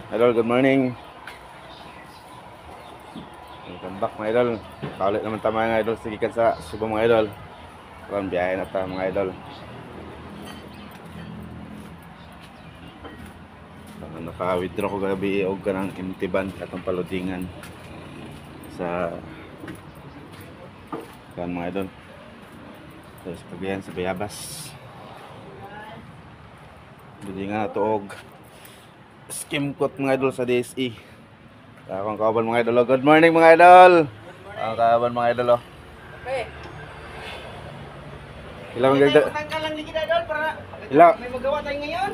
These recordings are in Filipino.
Idol, good morning. Welcome back mga idol. Paulit naman tayo mga idol. Sigikan sa Subo mga idol. Karon biyahe na tayo mga idol. Naka-withdraw ko gabi og kanang empty van katong paludingan sa kan mga idol. Terus pagayan sa Bayabas. Budingan na to og skim coat mga idol sa DSE. Akong kauban mga idol. Good morning mga idol. Akong kauban mga idol. Ilang kong gagdag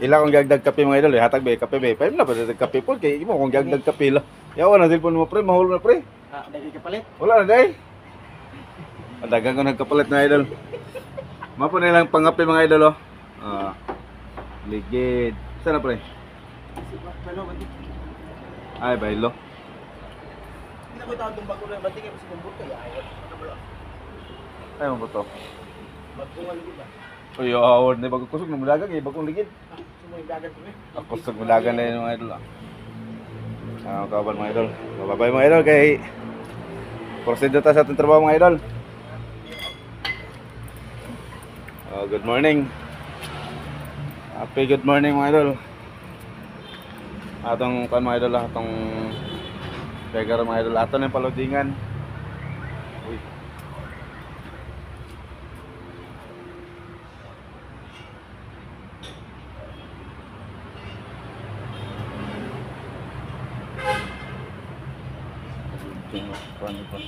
Ilang kong gagdag kape mga idol. Hatag be kape be. Paim na pa sa kape po kay imo kong gagdag kape la. Yawa na cellphone mo pre, mahul na pre. Dagi kapalit. Wala na day. Dagan ko nagkapalit na idol. Mapo na lang pangape mga idol. Ligid. Sana pre. Ay bailo. Hindi ko tawag tumbak ko na batik kasi kumbur kaya ayat. Ay mo to. Magkungan ligid ba? Uy, award na bagong kusog ng mulagan eh, bagong ligid. Sumoy dagat ko eh. Ako kusog mulagan na yun mga idol. Kawan mga idol. Babay mga idol kay proceed na tayo sa ating trabaho mga idol. Good morning. Happy good morning mga idol. Atong kan mga idol, atong beggar mga idol, ato na yung paludingan. Uy. Kuan